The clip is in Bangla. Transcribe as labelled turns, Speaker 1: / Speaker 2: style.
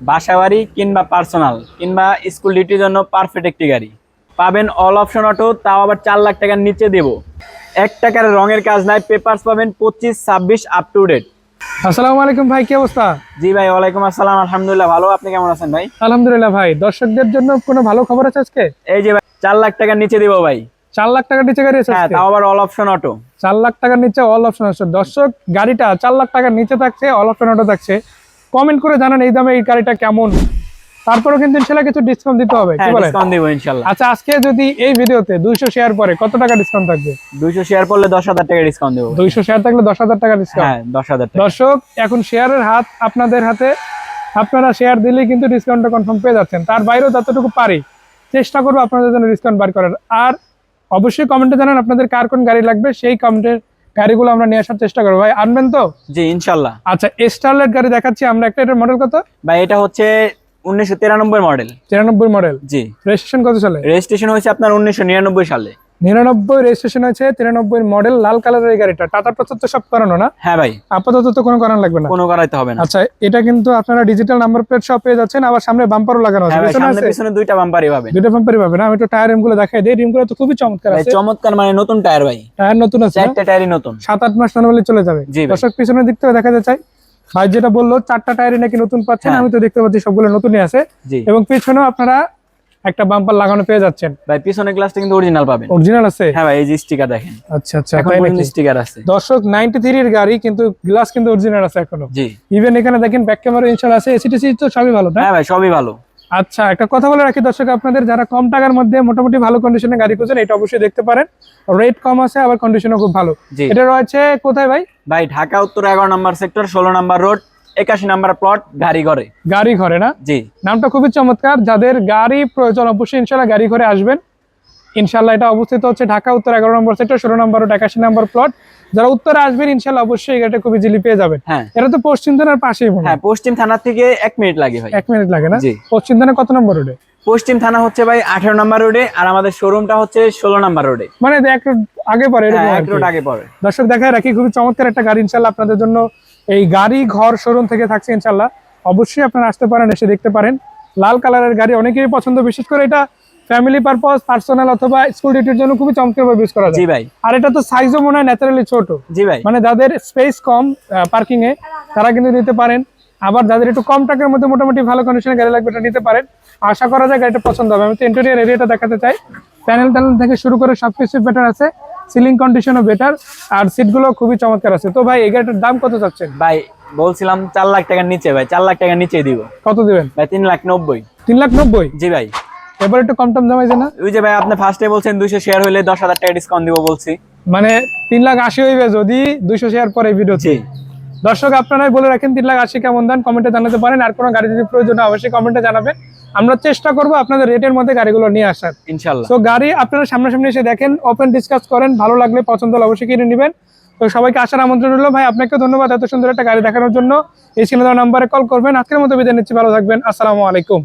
Speaker 1: বাসাবাড়ি কিংবা পার্সোনাল কিংবা স্কুল ডিউটির জন্য পারফেক্ট একটি গাড়ি পাবেন অল অপশন অটো, তাও আবার 4 লাখ টাকার নিচে দেব। 1 টাকার রঙের কাজ নাই, পেপারস পাবেন 25-26 আপ টু ডেট।
Speaker 2: আসসালামু আলাইকুম ভাই, কি অবস্থা?
Speaker 1: জি ভাই, ওয়ালাইকুম আসসালাম, আলহামদুলিল্লাহ ভালো। আপনি কেমন আছেন ভাই?
Speaker 2: আলহামদুলিল্লাহ ভাই। দর্শকদের জন্য কোনো ভালো খবর আছে আজকে?
Speaker 1: এই যে ভাই 4 লাখ টাকার নিচে দেবো ভাই।
Speaker 2: 4 লাখ টাকার নিচে গাড়ি আছে
Speaker 1: হ্যাঁ,
Speaker 2: আজকে?
Speaker 1: তাও আবার অল অপশন অটো।
Speaker 2: 4 লাখ টাকার নিচে অল অপশন আছে। দর্শক, গাড়িটা 4 লাখ টাকার নিচে থাকছে, অল অপশন অটো থাকছে। কমেন্ট করে জানান এই দামে এই গাড়িটা কেমন। তারপরেও কিন্তু ইনশাআল্লাহ কিছু ডিসকাউন্ট দিতে হবে, কি
Speaker 1: হ্যাঁ,
Speaker 2: বলেন?
Speaker 1: ডিসকাউন্ট দেব ইনশাআল্লাহ।
Speaker 2: আচ্ছা, আজকে যদি এই ভিডিওতে 200 শেয়ার পরে কত টাকা ডিসকাউন্ট থাকবে?
Speaker 1: 200 শেয়ার করলে 10,000 টাকা ডিসকাউন্ট দেবো।
Speaker 2: 200 শেয়ার থাকলে 10,000 টাকা ডিসকাউন্ট।
Speaker 1: হ্যাঁ, 10,000 টাকা।
Speaker 2: দর্শক, এখন শেয়ারের হাত আপনাদের হাতে। আপনারা শেয়ার দিলেই কিন্তু ডিসকাউন্টটা কনফার্ম পেয়ে যাচ্ছেন। তার বাইরেও যতটুকু পারি চেষ্টা করবো আপনাদের জন্য ডিসকাউন্ট বার করার। আর অবশ্যই কমেন্টে জানান আপনাদের কার কোন গাড়ি লাগবে, সেই কমেন্টের গাড়িগুলো আমরা নিয়ে আসার চেষ্টা করবো। ভাই, আনবেন তো?
Speaker 1: জি ইনশাআল্লাহ।
Speaker 2: আচ্ছা, স্টারলাইট গাড়ি দেখাচ্ছি আমরা একটা। এটার মডেল কত
Speaker 1: ভাই এটা হচ্ছে 1993 মডেল।
Speaker 2: 93 মডেল।
Speaker 1: জি।
Speaker 2: রেজিস্ট্রেশন কত সালে?
Speaker 1: রেজিস্ট্রেশন হয়েছে আপনার 1999 সালে।
Speaker 2: 99 রেজিস্ট্রেশন হয়েছে, 93 মডেল, লাল কালারের এই গাড়িটা। টাটা প্রচুর তো সব করানো না?
Speaker 1: হ্যাঁ ভাই,
Speaker 2: আপাতত তো কোনো করানো লাগবে না,
Speaker 1: কোনো করাইতে হবে না।
Speaker 2: আচ্ছা, এটা কিন্তু আপনারা ডিজিটাল নাম্বার প্লেট সব পেয়ে যাচ্ছেন। আবার সামনে বাম্পারও লাগানো আছে।
Speaker 1: হ্যাঁ ভাই,
Speaker 2: পেছনে
Speaker 1: সামনে
Speaker 2: আছে
Speaker 1: পিছনে দুইটা বাম্পারই পাবেন।
Speaker 2: দুটো বাম্পারই পাবেন। আমি একটু টায়ার রিমগুলো দেখাই দিই। রিমগুলো তো খুবই চমৎকার
Speaker 1: ভাই
Speaker 2: আছে।
Speaker 1: চমৎকার, মানে নতুন টায়ার ভাই।
Speaker 2: টায়ার নতুন আছে,
Speaker 1: 4টা টায়ারই নতুন।
Speaker 2: 7-8 মাস নরমালি চলে যাবে।
Speaker 1: জি ভাই।
Speaker 2: দর্শক, পিছনের দিক থেকে দেখাতে চাই, ভাই যেটা বললো 4টা টায়ারই নাকি নতুন পাচ্ছেন।
Speaker 1: হ্যাঁ।
Speaker 2: আমি তো দেখতে পাচ্ছি সবগুলো নতুনই আছে।
Speaker 1: জি।
Speaker 2: এবং পিছনেও আপনারা একটা বাম্পার লাগানো পেয়ে যাচ্ছেন।
Speaker 1: ভাই পিছনের গ্লাসটা কিন্তু অরিজিনাল পাবেন।
Speaker 2: অরিজিনাল আছে?
Speaker 1: হ্যাঁ ভাই, এই যে স্টিকার দেখেন।
Speaker 2: আচ্ছা আচ্ছা,
Speaker 1: এখন
Speaker 2: তাই
Speaker 1: পর্যন্ত
Speaker 2: নাকি?
Speaker 1: স্টিকার আছে।
Speaker 2: দর্শক, 93 এর গাড়ি কিন্তু গ্লাস কিন্তু অরিজিনাল আছে এখনো।
Speaker 1: জি।
Speaker 2: ইভেন এখানে দেখেন ব্যাক ক্যামেরা ইনশাআল্লাহ আছে। এসিটিসি তো সবই ভালো, না?
Speaker 1: হ্যাঁ ভাই, সবই ভালো।
Speaker 2: আচ্ছা, একটা কথা বলে রাখি দর্শক, আপনাদের যারা কম টাকার মধ্যে মোটামুটি ভালো কন্ডিশনে গাড়ি খুঁজেন, এটা অবশ্যই দেখতে পারেন। রেট কম আছে, আবার কন্ডিশনও খুব ভালো।
Speaker 1: জি।
Speaker 2: এটা রয়েছে কোথায় ভাই?
Speaker 1: ভাই ঢাকা উত্তর 11 নম্বর সেক্টর, 16 নম্বর রোড, 81 নম্বর প্লট, গাড়ি ঘরে।
Speaker 2: গাড়ি ঘরে, না?
Speaker 1: জি।
Speaker 2: নামটা খুবই চমৎকার। যাদের গাড়ি প্রয়োজন অবশ্যই ইনশাআল্লাহ গাড়ি ঘরে আসবেন। ইনশাআল্লাহ এটা অবস্থিত হচ্ছে ঢাকা উত্তর 11 নম্বর সেক্টর, 16 নম্বর রোড, 81 নম্বর প্লট। যারা উত্তরে আসবেন ইনশাআল্লাহ অবশ্যই এটা খুব ইজিলি পেয়ে যাবেন।
Speaker 1: হ্যাঁ।
Speaker 2: এটা তো পশ্চিম থানার পাশেই মনে হয়।
Speaker 1: হ্যাঁ, পশ্চিম থানা থেকে 1 মিনিট লাগে ভাই।
Speaker 2: 1 মিনিট লাগে, না?
Speaker 1: জি।
Speaker 2: পশ্চিম থানা কত নম্বর রোডে?
Speaker 1: পশ্চিম থানা হচ্ছে ভাই 18 নম্বর রোডে, আর আমাদের শোরুমটা হচ্ছে 16 নম্বর রোডে।
Speaker 2: মানে এক রোড আগে পরে, এরকম
Speaker 1: হ্যাঁ,
Speaker 2: আর
Speaker 1: এক
Speaker 2: কি।
Speaker 1: রোড আগে পড়ে।
Speaker 2: দর্শক, দেখায় রাখি, খুবই চমৎকার একটা গাড়ি ইনশাআল্লাহ আপনাদের জন্য এই গাড়ি ঘর শোরুম থেকে থাকছে ইনশাআল্লাহ। অবশ্যই আপনারা আসতে পারেন, এসে দেখতে পারেন। লাল কালারের গাড়ি অনেকেরই পছন্দ, বিশেষ করে এটা ফ্যামিলি পারপাস, পার্সোনাল অথবা স্কুল ডিউটির জন্য খুবই চমৎকারভাবে ইউজ করা যায়।
Speaker 1: জি ভাই।
Speaker 2: আর এটা তো সাইজও মনে হয় ন্যাচারালি ছোট।
Speaker 1: জি ভাই।
Speaker 2: মানে যাদের স্পেস কম পার্কিং এ, তারা কিন্তু নিতে পারেন। আবার যাদের একটু কম টাকার মধ্যে মোটামুটি ভালো কন্ডিশনের গাড়ি লাগবে, এটা নিতে পারেন। আশা করা যায় গাড়িটা পছন্দ হবে। আমি তো ইন্টেরিয়র এরিয়াটা দেখাতে চাই। প্যানেল থেকে শুরু করে সবকিছু বেটার আছে, সিলিং কন্ডিশনও বেটার, আর সিটগুলো খুবই চমৎকার আছে। তো ভাই, এই গাড়িটার দাম কত চাচ্ছেন?
Speaker 1: ভাই বলছিলাম 4 লাখ টাকার নিচে ভাই, 4 লাখ টাকার নিচেই দিব।
Speaker 2: কত দিবেন
Speaker 1: ভাই? 3,90,000।
Speaker 2: 3,90,000?
Speaker 1: জি ভাই।
Speaker 2: এবার একটু কম টম জামাই না?
Speaker 1: ওই যে ভাই, আপনি ফার্স্টে বলছেন 200 শেয়ার হলে 10,000 টাকা ডিসকাউন্ট দিব বলছি।
Speaker 2: মানে 3,80,000 হইবে যদি 200 শেয়ার পরে ভিডিও।
Speaker 1: জি।
Speaker 2: দর্শক, আপনারাই বলে রাখেন 3,80,000 কেমন দেন, কমেন্টে জানাতে পারেন। আর কোনো গাড়ি যদি প্রয়োজন হয় অবশ্যই কমেন্টে জানাবেন। আমরা চেষ্টা করবো আপনাদের রেটের মধ্যে গাড়িগুলো নিয়ে আসার
Speaker 1: ইনশাআল্লাহ।
Speaker 2: তো গাড়ি আপনারা সামনাসামনি এসে দেখেন, ওপেন ডিসকাস করেন, ভালো লাগলে পছন্দ হলে অবশ্যই কিনে নেবেন। তো সবাইকে আসার আমন্ত্রণ রইল। ভাই, আপনাকে ধন্যবাদ এত সুন্দর একটা গাড়ি দেখানোর জন্য। এই স্ক্রিনে দেওয়া নাম্বারে কল করবেন। আজকের মতো বিদায় নিচ্ছি, ভালো থাকবেন। আসসালামু আলাইকুম।